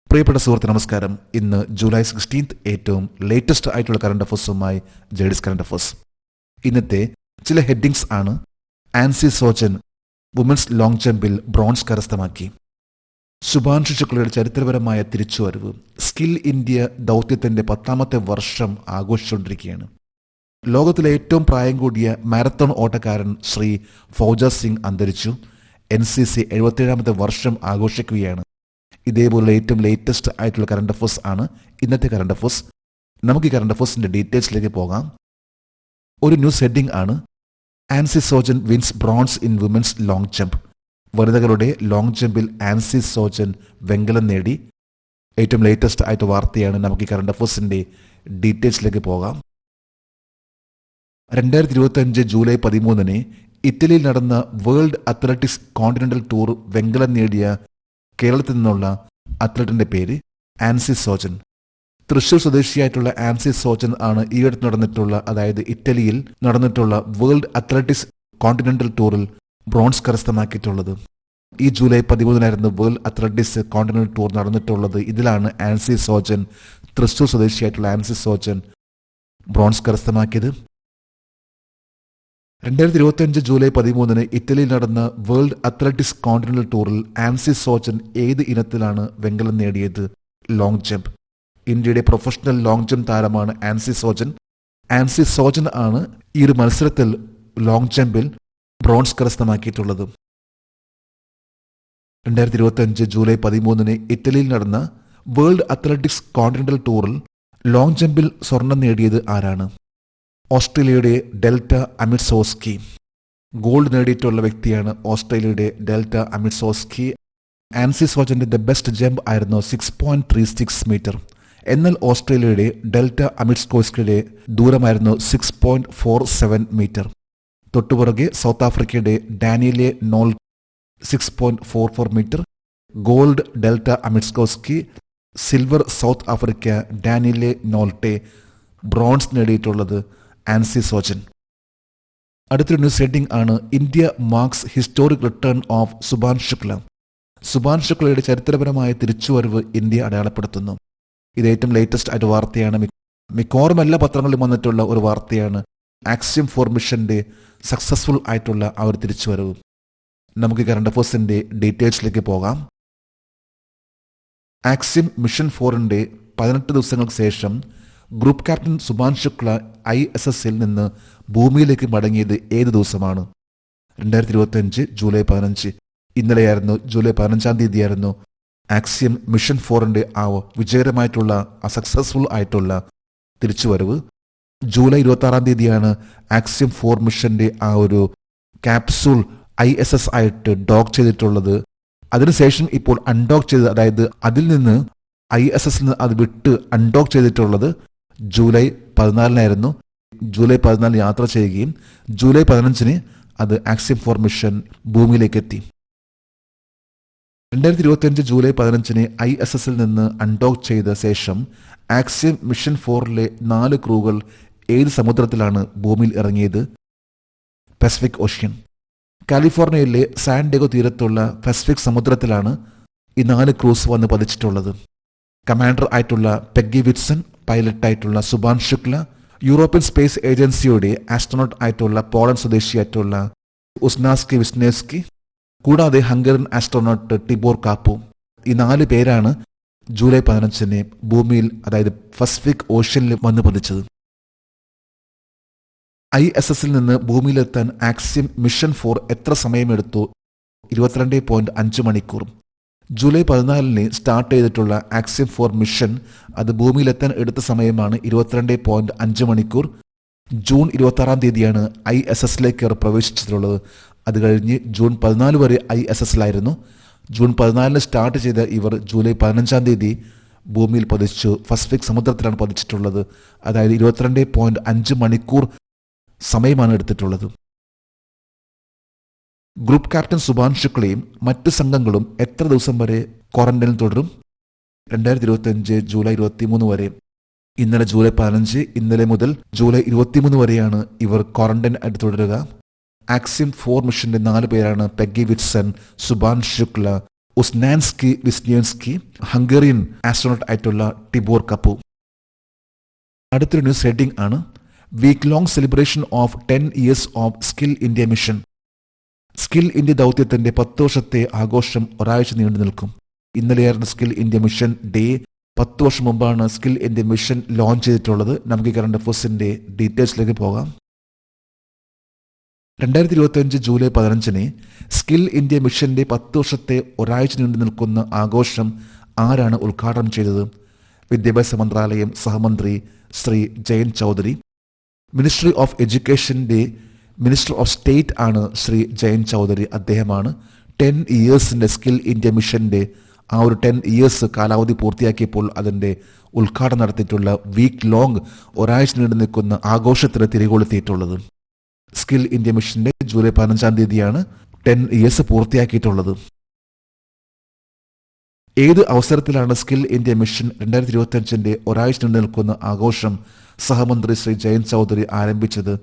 പ്രിയപ്പെട്ട സുഹൃത്ത് നമസ്കാരം. ഇന്ന് ജൂലൈ 16 ഏറ്റവും ലേറ്റസ്റ്റ് ആയിട്ടുള്ള കറണ്ട് അഫേഴ്സുമായി ജെഡിസ് കറണ്ട് അഫേഴ്സ്. ഇന്നത്തെ ചില ഹെഡിങ്സ് ആണ്: ആൻസി സോജൻ വുമൻസ് ലോങ് ജമ്പിൽ ബ്രോൺസ് കരസ്ഥമാക്കി. ശുഭാൻഷു ശുക്ലയുടെ ചരിത്രപരമായ തിരിച്ചുവരവ്. സ്കിൽ ഇന്ത്യ ദൗത്യത്തിന്റെ 10ാമത്തെ വർഷം ആഘോഷിച്ചുകൊണ്ടിരിക്കുകയാണ്. ലോകത്തിലെ ഏറ്റവും പ്രായം കൂടിയ മാരത്തോൺ ഓട്ടക്കാരൻ ശ്രീ ഫൗജ സിംഗ് അന്തരിച്ചു. NCC 77ാമത്തെ വർഷം ആഘോഷിക്കുകയാണ്. ഇതേപോലുള്ള ഏറ്റവും ലേറ്റസ്റ്റ് ആയിട്ടുള്ള കറണ്ട് അഫേഴ്സ് ആണ് ഇന്നത്തെ കറണ്ട് അഫേഴ്സ്. നമുക്ക് ഈ കറണ്ട് അഫേഴ്സിന്റെ ഡീറ്റെയിൽസിലേക്ക് പോകാം. ഒരു ന്യൂസ് ഹെഡിംഗ് ആണ്: Ancy Sojan wins bronze in women's long jump. വനിതകളുടെ ലോങ് ജമ്പിൽ ആൻസി സോജൻ വെങ്കലം നേടി. ഏറ്റവും ലേറ്റസ്റ്റ് ആയിട്ട് വാർത്തയാണ്. നമുക്ക് ഈ കറണ്ട് അഫേഴ്സിന്റെ ഡീറ്റെയിൽസിലേക്ക് പോകാം. 2025 ജൂലൈ 13 ഇറ്റലിയിൽ നടന്ന വേൾഡ് അത്ലറ്റിക്സ് കോണ്ടിനെന്റൽ ടൂർ വെങ്കലം നേടിയ കേരളത്തിൽ നിന്നുള്ള അത്ലറ്റിന്റെ പേര് ആൻസി സോജൻ. തൃശൂർ സ്വദേശിയായിട്ടുള്ള ആൻസി സോജൻ ആണ് ഈയടുത്ത് നടന്നിട്ടുള്ള, അതായത് ഇറ്റലിയിൽ നടന്നിട്ടുള്ള വേൾഡ് അത്ലറ്റിക്സ് കോണ്ടിനെന്റൽ ടൂറിൽ ബ്രോൺസ് കരസ്ഥമാക്കിയിട്ടുള്ളത്. ഈ July 13 world athletics continental tour നടന്നിട്ടുള്ളത്. ഇതിലാണ് ആൻസി സോജൻ, തൃശൂർ സ്വദേശിയായിട്ടുള്ള ആൻസി സോജൻ ബ്രോൺസ് കരസ്ഥമാക്കിയത്. 2025 ജൂലൈ 13 ഇറ്റലിയിൽ നടന്ന വേൾഡ് അത്ലറ്റിക്സ് കോണ്ടിനെന്റൽ ടൂറിൽ ആൻസി സോജൻ ഏത് ഇനത്തിലാണ് വെങ്കലം നേടിയത്? Long jump. ഇന്ത്യയുടെ പ്രൊഫഷണൽ ലോങ് ജമ്പ് താരമാണ് ആൻസി സോജൻ. ആൻസി സോജൻ ആണ് ഈ ഒരു മത്സരത്തിൽ ലോങ് ജമ്പിൽ ബ്രോൺസ് കരസ്ഥമാക്കിയിട്ടുള്ളത്. 2025 ജൂലൈ 13 ഇറ്റലിയിൽ നടന്ന വേൾഡ് അത്ലറ്റിക്സ് കോണ്ടിനെന്റൽ ടൂറിൽ ലോങ് ജമ്പിൽ സ്വർണം നേടിയത് ആരാണ്? ഓസ്ട്രേലിയയുടെ ഡെൽറ്റ അമിറ്റ്സോസ്കി. ഗോൾഡ് നേടിയിട്ടുള്ള വ്യക്തിയാണ് ഓസ്ട്രേലിയയുടെ ഡെൽറ്റ അമിറ്റ്സോസ്കി. ആൻസി സോജന്റെ ദ ബെസ്റ്റ് ജമ്പ് ആയിരുന്നു 6.36 മീറ്റർ. എന്നാൽ ഓസ്ട്രേലിയയുടെ ഡെൽറ്റ അമിറ്റ്സോസ്കിയുടെ ദൂരമായിരുന്നു 6.47 മീറ്റർ. തൊട്ടുപുറകെ സൗത്ത് ആഫ്രിക്കയുടെ Danielle Noll 6.44 metre. Gold Delta Amidzovski, silver south Africa Danielle Nolte. Bronze നേടിയിട്ടുള്ളത് ആൻസി സോജൻ. അടുത്തൊരു ന്യൂസ് ഹെഡിംഗ് ആണ്: India marks historic return of Shubhanshu Shukla. Shubhanshu ശുക്ലയുടെ ചരിത്രപരമായ തിരിച്ചുവരവ് ഇന്ത്യ അടയാളപ്പെടുത്തുന്നു. ഇത് ഏറ്റവും ലേറ്റസ്റ്റ് ആയിട്ട് വാർത്തയാണ്. മിക്കവാറും എല്ലാ പത്രങ്ങളിലും വന്നിട്ടുള്ള ഒരു വാർത്തയാണ്. ആക്സിയം 4 മിഷന്റെ സക്സസ്ഫുൾ ആയിട്ടുള്ള ആ ഒരു തിരിച്ചുവരവ്. നമുക്ക് കറണ്ട് അഫേഴ്സിന്റെ ഡീറ്റെയിൽസിലേക്ക് പോകാം. ആക്സിയം മിഷൻ 4ന്റെ 18 ദിവസങ്ങൾക്ക് ശേഷം ഗ്രൂപ്പ് ക്യാപ്റ്റൻ സുഭാൻഷു ശുക്ല ISSൽ നിന്ന് ഭൂമിയിലേക്ക് മടങ്ങിയത് ഏത് ദിവസമാണ്? 2025 ജൂലൈ 15. ഇന്നലെയായിരുന്നു, ജൂലൈ 15-ാം തീയതിയായിരുന്നു ആക്സിയം മിഷൻ 4ന്റെ ആ വിജയകരമായിട്ടുള്ള സക്സസ്ഫുൾ ആയിട്ടുള്ള തിരിച്ചുവരവ്. ജൂലൈ 26-ാം തീയതിയാണ് ആക്സിയം 4 മിഷന്റെ ആ ഒരു ക്യാപ്സൂൾ ISS ആയിട്ട് ഡോക്ക് ചെയ്തിട്ടുള്ളത്. അതിനുശേഷം ഇപ്പോൾ അൺഡോക്ക് ചെയ്ത്, അതായത് അതിൽ നിന്ന് ISSൽ നിന്ന് അത് വിട്ട് അൺഡോക്ക് ചെയ്തിട്ടുള്ളത് ജൂലൈ 14-നായിരുന്നു. ജൂലൈ 14 യാത്ര ചെയ്യുകയും ജൂലൈ 15 അത് ആക്സിയം 4 മിഷൻ ഭൂമിയിലേക്ക് എത്തി. 2025 ജൂലൈ 15 ISSൽ നിന്ന് അൺഡോക്ക് ചെയ്ത ശേഷം ആക്സിയം മിഷൻ 4ലെ 4 ക്രൂകൾ ഏത് സമുദ്രത്തിലാണ് ഭൂമിയിൽ ഇറങ്ങിയത്? Pacific ocean. കാലിഫോർണിയയിലെ സാൻ ഡിയേഗോ തീരത്തുള്ള പസഫിക് സമുദ്രത്തിലാണ് ഈ 4 ക്രൂസ് വന്ന് പതിച്ചിട്ടുള്ളത്. കമാൻഡർ ആയിട്ടുള്ള പെഗ്ഗി വിറ്റ്സൺ, പൈലറ്റായിട്ടുള്ള സുഭാൻഷു ശുക്ല, യൂറോപ്യൻ സ്പേസ് ഏജൻസിയുടെ ആസ്ട്രോനോട്ട് ആയിട്ടുള്ള പോളണ്ട് സ്വദേശിയായിട്ടുള്ള ഉസ്നാസ്കി വിസ്നേസ്കി, കൂടാതെ ഹംഗറിയൻ ആസ്ട്രോനോട്ട് ടിബോർ കാപ്പു. ഈ 4 പേരാണ് ജൂലൈ 15 ഭൂമിയിൽ, അതായത് പസഫിക് ഓഷ്യനിൽ വന്ന് പതിച്ചത്. ISSൽ നിന്ന് ഭൂമിയിലെത്താൻ ആക്സിയം മിഷൻ 4 എത്ര സമയമെടുത്തു? 22.5 മണിക്കൂർ. ജൂലൈ 14 സ്റ്റാർട്ട് ചെയ്തിട്ടുള്ള ആക്സിയം 4 മിഷൻ അത് ഭൂമിയിലെത്താൻ എടുത്ത സമയമാണ് 22.5 മണിക്കൂർ. ജൂൺ 26-ാം തീയതിയാണ് ISSലേക്ക് പ്രവേശിച്ചിട്ടുള്ളത്. അത് കഴിഞ്ഞ് ജൂൺ 14 വരെ ISSലായിരുന്നു. ജൂൺ 14 സ്റ്റാർട്ട് ചെയ്ത ഇവർ ജൂലൈ 15-ാം തീയതി ഭൂമിയിൽ പതിച്ചു. പസഫിക് സമുദ്രത്തിലാണ് പതിച്ചിട്ടുള്ളത്. അതായത് 22.5 മണിക്കൂർ സമയമാണ് എടുത്തിട്ടുള്ളത്. ഗ്രൂപ്പ് ക്യാപ്റ്റൻ സുഭാൻഷു ശുക്ലയും മറ്റ് സംഘങ്ങളും എത്ര ദിവസം വരെ ക്വാറന്റൈനിൽ തുടരും? 2025 ജൂലൈ 23 വരെ. ഇന്നലെ ജൂലൈ 15, ഇന്നലെ മുതൽ ജൂലൈ 23 വരെയാണ് ഇവർ ക്വാറന്റൈൻ ആയിട്ട് തുടരുക. ആക്സിയം 4 മിഷന്റെ 4 പേരാണ് Peggy Whitson, Shubhanshu Shukla, Uznanski Wisniewski, Hungarian astronaut ആയിട്ടുള്ള ടിബോർ കപ്പു. അടുത്തൊരു ന്യൂസ് ഹെഡിംഗ് ആണ് week long celebration of 10 years of skill India mission. Skill India ദൗത്യത്തിന്റെ 10 വർഷത്തെ ആഘോഷം ഒരാഴ്ച നീണ്ടു നിൽക്കും. ഇന്നലെയായിരുന്നു സ്കിൽ ഇന്ത്യ മിഷൻ ഡേ. 10 വർഷം മുമ്പാണ് സ്കിൽ ഇന്ത്യ മിഷൻ ലോഞ്ച് ചെയ്തിട്ടുള്ളത്. നമുക്ക് കറണ്ട് അഫയേഴ്സിന്റെ ഡീറ്റെയിൽസിലേക്ക് പോകാം. 2025 ജൂലൈ 15 സ്കിൽ ഇന്ത്യ മിഷന്റെ 10 വർഷത്തെ ഒരാഴ്ച നീണ്ടു നിൽക്കുന്ന ആഘോഷം ആരാണ് ഉദ്ഘാടനം ചെയ്തത്? വിദ്യാഭ്യാസ മന്ത്രാലയം സഹമന്ത്രി ശ്രീ ജയന്ത് ചൗധരി. മിനിസ്ട്രി ഓഫ് എഡ്യൂക്കേഷന്റെ മിനിസ്റ്റർ ഓഫ് സ്റ്റേറ്റ് ആണ് ശ്രീ ജയന്ത് ചൗധരി. അദ്ദേഹമാണ് 10 ഇയേഴ്സിന്റെ സ്കിൽ ഇന്ത്യ മിഷന്റെ ആ ഒരു 10 ഇയേഴ്സ് കാലാവധി പൂർത്തിയാക്കിയപ്പോൾ അതിന്റെ ഉദ്ഘാടനം നടത്തിയിട്ടുള്ള വീക്ക് ലോങ് ഒരാഴ്ച നീണ്ടു നിൽക്കുന്ന ആഘോഷത്തിന് തിരികൊളുത്തിയിട്ടുള്ളത്. സ്കിൽ ഇന്ത്യ മിഷന്റെ ജൂലൈ 15 10 ഇയേഴ്സ് പൂർത്തിയാക്കിയിട്ടുള്ളത്. ഏത് അവസരത്തിലാണ് സ്കിൽ ഇന്ത്യ മിഷൻ 2025 ഒരാഴ്ച നീണ്ടു നിൽക്കുന്ന ആഘോഷം സഹമന്ത്രി ശ്രീ ജയന്ത് ചൗധരി ആരംഭിച്ചത്?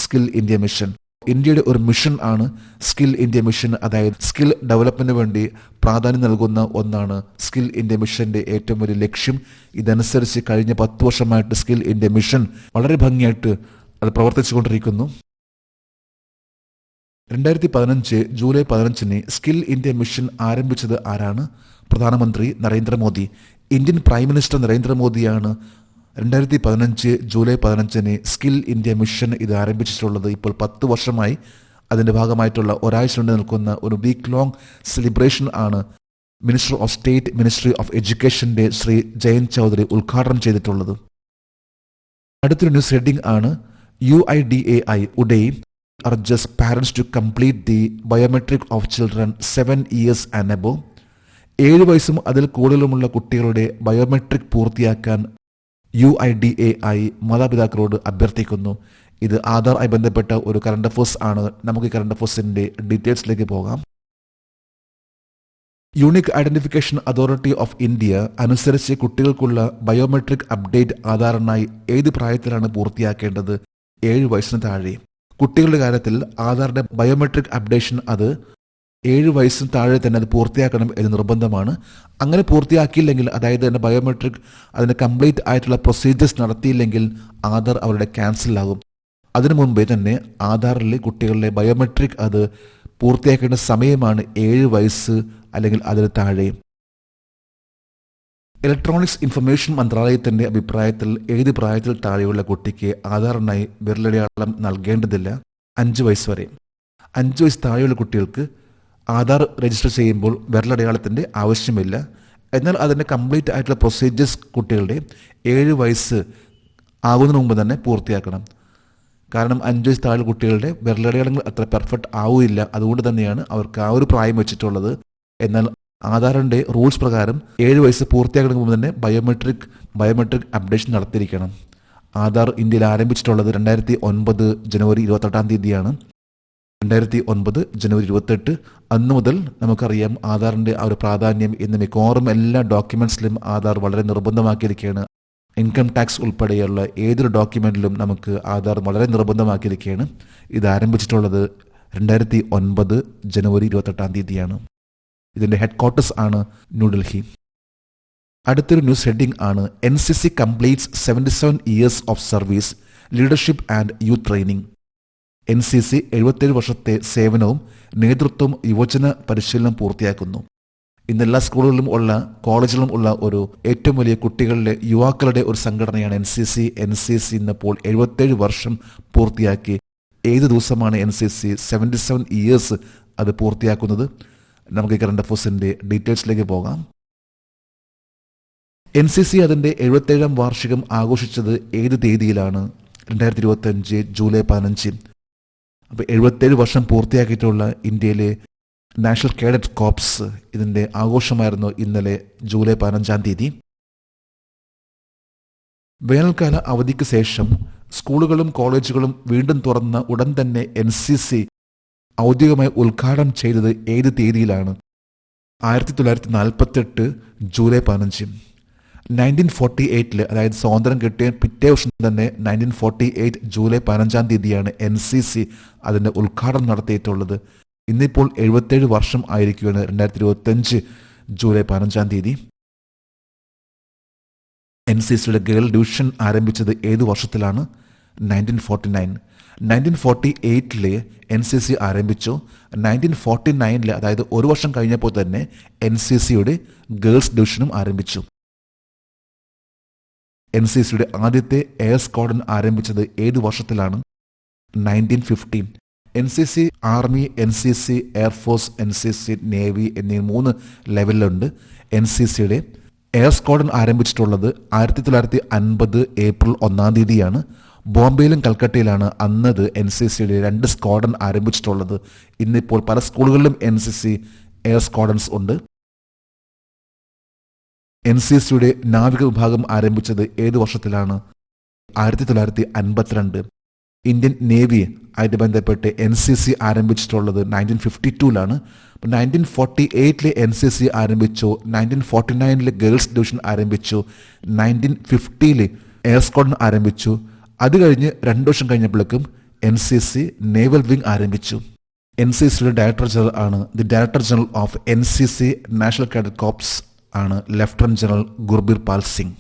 സ്കിൽ ഇന്ത്യ മിഷൻ ഇന്ത്യയുടെ ഒരു മിഷൻ ആണ് സ്കിൽ ഇന്ത്യ മിഷൻ. അതായത് സ്കിൽ ഡെവലപ്മെന്റിന് വേണ്ടി പ്രാധാന്യം നൽകുന്ന ഒന്നാണ് സ്കിൽ ഇന്ത്യ മിഷന്റെ ഏറ്റവും വലിയ ലക്ഷ്യം. ഇതനുസരിച്ച് കഴിഞ്ഞ 10 വർഷമായിട്ട് സ്കിൽ ഇന്ത്യ മിഷൻ വളരെ ഭംഗിയായിട്ട് അത് പ്രവർത്തിച്ചുകൊണ്ടിരിക്കുന്നു. 2015 ജൂലൈ 15 സ്കിൽ ഇന്ത്യ മിഷൻ ആരംഭിച്ചത് ആരാണ്? പ്രധാനമന്ത്രി നരേന്ദ്രമോദി. ഇന്ത്യൻ പ്രൈം മിനിസ്റ്റർ നരേന്ദ്രമോദിയാണ് 2015 ജൂലൈ 15 സ്കിൽ ഇന്ത്യ മിഷൻ ഇത് ആരംഭിച്ചിട്ടുള്ളത്. ഇപ്പോൾ 10 വർഷമായി അതിന്റെ ഭാഗമായിട്ടുള്ള ഒരാഴ്ച കൊണ്ട് നിൽക്കുന്ന ഒരു വീക്ക് ലോങ് സെലിബ്രേഷൻ ആണ് minister of state ministry of എഡ്യൂക്കേഷന്റെ ശ്രീ ജയന്ത് ചൗധരി ഉദ്ഘാടനം ചെയ്തിട്ടുള്ളത്. അടുത്തൊരു ന്യൂസ് ഹെഡിംഗ് ആണ് UIDAI ഉഡേ urges parents to complete the biometric of children 7 years and above. 7 വയസ്സും അതിൽ കൂടുതലുമുള്ള കുട്ടികളുടെ ബയോമെട്രിക് പൂർത്തിയാക്കാൻ UIDAI മാതാപിതാക്കളോട് അഭ്യർത്ഥിക്കുന്നു. ഇത് ആധാറുമായി ബന്ധപ്പെട്ട ഒരു കറണ്ട് അഫയേഴ്സ് ആണ്. നമുക്ക് കറണ്ട് അഫയേഴ്സിന്റെ ഡീറ്റെയിൽസിലേക്ക് പോകാം. Unique identification authority of India അനുസരിച്ച് കുട്ടികൾക്കുള്ള ബയോമെട്രിക് അപ്ഡേറ്റ് ആധാറിനായി ഏത് പ്രായത്തിലാണ് പൂർത്തിയാക്കേണ്ടത്? 7 വയസ്സിന് താഴെ. കുട്ടികളുടെ കാര്യത്തിൽ ആധാറിന്റെ ബയോമെട്രിക് അപ്ഡേഷൻ അത് 7 വയസ്സിന് താഴെ തന്നെ അത് പൂർത്തിയാക്കണം എന്ന് നിർബന്ധമാണ്. അങ്ങനെ പൂർത്തിയാക്കിയില്ലെങ്കിൽ, അതായത് അതിന്റെ ബയോമെട്രിക് അതിന്റെ കംപ്ലീറ്റ് ആയിട്ടുള്ള പ്രൊസീജിയേഴ്സ് നടത്തിയില്ലെങ്കിൽ ആധാർ അവരുടെ ക്യാൻസൽ ആകും. അതിനു മുമ്പേ തന്നെ ആധാറിലെ കുട്ടികളുടെ ബയോമെട്രിക് അത് പൂർത്തിയാക്കേണ്ട സമയമാണ് 7 വയസ്സ് അല്ലെങ്കിൽ അതിന് താഴെ. ഇലക്ട്രോണിക്സ് ഇൻഫർമേഷൻ മന്ത്രാലയത്തിന്റെ അഭിപ്രായത്തിൽ ഏത് പ്രായത്തിൽ താഴെയുള്ള കുട്ടിക്ക് ആധാറിനായി വിരലടയാളം നൽകേണ്ടതില്ല? 5 വയസ്സ് വരെ. 5 വയസ്സ് താഴെയുള്ള കുട്ടികൾക്ക് ആധാർ രജിസ്റ്റർ ചെയ്യുമ്പോൾ വിരലടയാളത്തിന്റെ ആവശ്യമില്ല. എന്നാൽ അതിന്റെ കംപ്ലീറ്റ് ആയിട്ടുള്ള പ്രൊസീജിയേഴ്സ് കുട്ടികളുടെ 7 വയസ്സ് ആകുന്നതിന് മുമ്പ് തന്നെ പൂർത്തിയാക്കണം. കാരണം 5 വയസ്സ് താഴെ കുട്ടികളുടെ വിരലടയാളങ്ങൾ അത്ര പെർഫെക്റ്റ് ആവില്ല. അതുകൊണ്ട് തന്നെയാണ് അവർക്ക് ആ ഒരു പ്രായം വെച്ചിട്ടുള്ളത്. എന്നാൽ ആധാറിന്റെ റൂൾസ് പ്രകാരം 7 വയസ്സ് പൂർത്തിയാക്കുന്നതിന് മുമ്പ് തന്നെ ബയോമെട്രിക് അപ്ഡേഷൻ നടത്തിയിരിക്കണം. ആധാർ ഇന്ത്യയിൽ ആരംഭിച്ചിട്ടുള്ളത് 2009 ജനുവരി 28 2009 ജനുവരി 28. അന്നു മുതൽ നമുക്കറിയാം ആധാറിന്റെ ആ ഒരു പ്രാധാന്യം. ഇന്ന് മിക്കവാറും എല്ലാ ഡോക്യുമെന്റ്സിലും ആധാർ വളരെ നിർബന്ധമാക്കിയിരിക്കുകയാണ്. ഇൻകം ടാക്സ് ഉൾപ്പെടെയുള്ള ഏതൊരു ഡോക്യുമെന്റിലും നമുക്ക് ആധാർ വളരെ നിർബന്ധമാക്കിയിരിക്കുകയാണ്. ഇത് ആരംഭിച്ചിട്ടുള്ളത് 2009 ജനുവരി 28 ഇതിന്റെ ഹെഡ്ക്വാർട്ടേഴ്സ് ആണ് ന്യൂഡൽഹി. അടുത്തൊരു ന്യൂസ് ഹെഡിംഗ് ആണ് NCC completes 77 years of service, leadership and youth training. NCC 77 വർഷത്തെ സേവനവും നേതൃത്വവും യുവജന പരിശീലനം പൂർത്തിയാക്കുന്നു. ഇന്ന് എല്ലാ സ്കൂളുകളിലും ഉള്ള കോളേജുകളിലും ഉള്ള ഒരു ഏറ്റവും വലിയ കുട്ടികളുടെ യുവാക്കളുടെ ഒരു സംഘടനയാണ് NCC ഇന്നിപ്പോൾ 77 വർഷം പൂർത്തിയാക്കി. ഏത് ദിവസമാണ് NCC 77 years അത് പൂർത്തിയാക്കുന്നത്? നമുക്ക് കറണ്ട് അഫയേഴ്സിന്റെ ഡീറ്റെയിൽസിലേക്ക് പോകാം. NCC അതിന്റെ 77ാം വാർഷികം ആഘോഷിച്ചത് ഏത് തീയതിയിലാണ്? 2025 ജൂലൈ 15. അപ്പോൾ 77 വർഷം പൂർത്തിയാക്കിയിട്ടുള്ള ഇന്ത്യയിലെ നാഷണൽ കേഡറ്റ് കോർപ്സ് ഇതിന്റെ ആഘോഷമായിരുന്നു ഇന്നലെ ജൂലൈ 15. വേനൽക്കാല അവധിക്ക് ശേഷം സ്കൂളുകളും കോളേജുകളും വീണ്ടും തുറന്ന ഉടൻ തന്നെ NCC ഔദ്യോഗികമായി ഉദ്ഘാടനം ചെയ്തത് ഏത് തീയതിയിലാണ്? 1948 ജൂലൈ 15. 1948 അതായത് സ്വാതന്ത്ര്യം കിട്ടിയ പിറ്റേ വർഷം തന്നെ 1948 ജൂലൈ 15 NCC അതിന്റെ ഉദ്ഘാടനം നടത്തിയിട്ടുള്ളത്. ഇന്നിപ്പോൾ 77 വർഷം ആയിരിക്കുകയാണ് 2025 ജൂലൈ 15-ാം തീയതി. NCCയുടെ ഗേൾ ഡിവിഷൻ ആരംഭിച്ചത് ഏത് വർഷത്തിലാണ്? 1949. 1948 NCC ആരംഭിച്ചു. 1949 അതായത് ഒരു വർഷം കഴിഞ്ഞപ്പോൾ തന്നെ NCCയുടെ ഗേൾസ് ഡിവിഷനും ആരംഭിച്ചു. NCCയുടെ ആദ്യത്തെ എയർ സ്ക്വാഡൻ ആരംഭിച്ചത് ഏത് വർഷത്തിലാണ്? 1915. NCC army, NCC air force, NCC navy എന്നീ 3 ലെവലിലുണ്ട്. NCCയുടെ എയർ സ്ക്വാഡൻ ആരംഭിച്ചിട്ടുള്ളത് 1950 ഏപ്രിൽ 1-ാം തീയതിയാണ്. ബോംബെയിലും കൽക്കട്ടയിലാണ് അന്നത് NCCയുടെ 2 സ്ക്വാഡൻ ആരംഭിച്ചിട്ടുള്ളത്. ഇന്നിപ്പോൾ പല സ്കൂളുകളിലും NCC എയർ സ്ക്വാഡൻസ് ഉണ്ട്. NCCയുടെ നാവിക വിഭാഗം ആരംഭിച്ചത് ഏത് വർഷത്തിലാണ്? 1952. ഇന്ത്യൻ നേവി ആയിട്ട് ബന്ധപ്പെട്ട് NCC ആരംഭിച്ചിട്ടുള്ളത് 1952 1948 NCC ആരംഭിച്ചു. 1949 ഗേൾസ് ഡിവിഷൻ ആരംഭിച്ചു. 1950 എയർ സ്ക്വാഡൻ ആരംഭിച്ചു. അത് കഴിഞ്ഞ് 2 വർഷം കഴിഞ്ഞപ്പോഴേക്കും NCC നേവൽ വിംഗ് ആരംഭിച്ചു. NCCയുടെ ഡയറക്ടർ ജനറൽ ആണ് the director general of NCC national cadet corps ആണ് ലഫ്റ്റനന്റ് ജനറൽ ഗുർബീർ പാൽ സിംഗ്.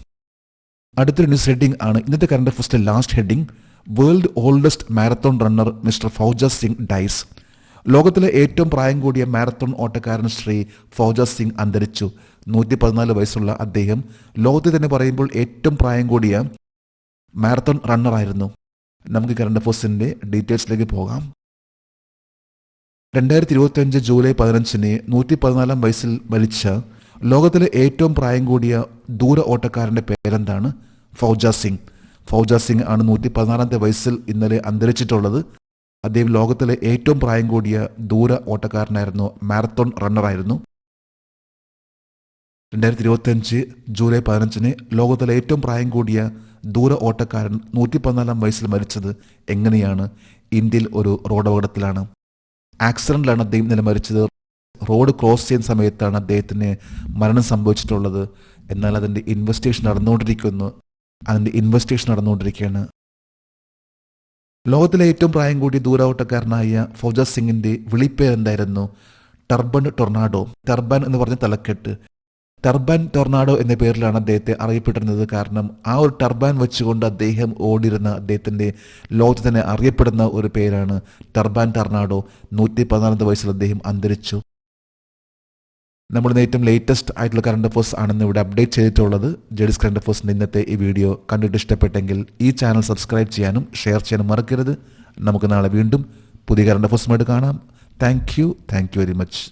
അടുത്തൊരു ന്യൂസ് ഹെഡിംഗ് ആണ് ഇന്നത്തെ കറണ്ട് അഫയേഴ്സിലെ last heading. World oldest marathon runner mister Fauja Singh dies. ലോകത്തിലെ ഏറ്റവും പ്രായം കൂടിയ മാരത്തോൺ ഓട്ടക്കാരൻ ശ്രീ ഫൗജ സിംഗ് അന്തരിച്ചു. 114 വയസ്സുള്ള അദ്ദേഹം ലോകത്തിൽ തന്നെ പറയുമ്പോൾ ഏറ്റവും പ്രായം കൂടിയ മാരത്തോൺ റണ്ണറായിരുന്നു. നമുക്ക് കറണ്ട് അഫയേഴ്സിന്റെ ഡീറ്റെയിൽസിലേക്ക് പോകാം. 2025 ജൂലൈ 15 114 വയസ്സിൽ മരിച്ച ലോകത്തിലെ ഏറ്റവും പ്രായം കൂടിയ ദൂര ഓട്ടക്കാരന്റെ പേരെന്താണ്? ഫൗജ സിംഗ്. ഫൗജ സിംഗ് ആണ് 114 വയസ്സിൽ ഇന്നലെ അന്തരിച്ചിട്ടുള്ളത്. അദ്ദേഹം ലോകത്തിലെ ഏറ്റവും പ്രായം കൂടിയ ദൂര ഓട്ടക്കാരനായിരുന്നു, മാരത്തോൺ റണ്ണറായിരുന്നു. 2025 ജൂലൈ 15 ലോകത്തിലെ ഏറ്റവും പ്രായം കൂടിയ ദൂര ഓട്ടക്കാരൻ 114 വയസ്സിൽ മരിച്ചത് എങ്ങനെയാണ്? ഇന്ത്യയിൽ ഒരു റോഡ് അപകടത്തിലാണ്. ആക്സിഡന്റിലാണ് അദ്ദേഹം ഇന്നലെ മരിച്ചത്. റോഡ് ക്രോസ് ചെയ്യുന്ന സമയത്താണ് അദ്ദേഹത്തിന് മരണം സംഭവിച്ചിട്ടുള്ളത്. എന്നാൽ അതിൻ്റെ ഇൻവെസ്റ്റിഗേഷൻ നടന്നുകൊണ്ടിരിക്കുകയാണ്. ലോകത്തിലെ ഏറ്റവും പ്രായം കൂടിയ ദൂര ഓട്ടക്കാരനായ ഫൗജ സിംഗിന്റെ വിളിപ്പേര് എന്തായിരുന്നു? Turban tornado. ടർബൻ എന്ന് പറഞ്ഞ തലക്കെട്ട്. ടർബൻ ടൊർണാഡോ എന്ന പേരിലാണ് അദ്ദേഹത്തെ അറിയപ്പെട്ടിരുന്നത്. കാരണം ആ ഒരു ടർബാൻ വെച്ചുകൊണ്ട് അദ്ദേഹം ഓടിയിരുന്ന അദ്ദേഹത്തിന്റെ ലോകത്ത് തന്നെ അറിയപ്പെടുന്ന ഒരു പേരാണ് ടർബാൻ ടൊർണാഡോ. 114 വയസ്സിൽ അദ്ദേഹം അന്തരിച്ചു. നമ്മുടെ ഏറ്റവും ലേറ്റസ്റ്റ് ആയിട്ടുള്ള കറണ്ട് അഫയേഴ്സ് ആണെന്ന് ഇവിടെ അപ്ഡേറ്റ് ചെയ്തിട്ടുള്ളത്. ജെഡിസ് കറണ്ട് അഫയേഴ്സിന്റെ ഇന്നത്തെ ഈ വീഡിയോ കണ്ടിട്ട് ഇഷ്ടപ്പെട്ടെങ്കിൽ ഈ ചാനൽ സബ്സ്ക്രൈബ് ചെയ്യാനും ഷെയർ ചെയ്യാനും മറക്കരുത്. നമുക്ക് നാളെ വീണ്ടും പുതിയ കറണ്ട് അഫയേഴ്സുമായിട്ട് കാണാം. Thank you very much.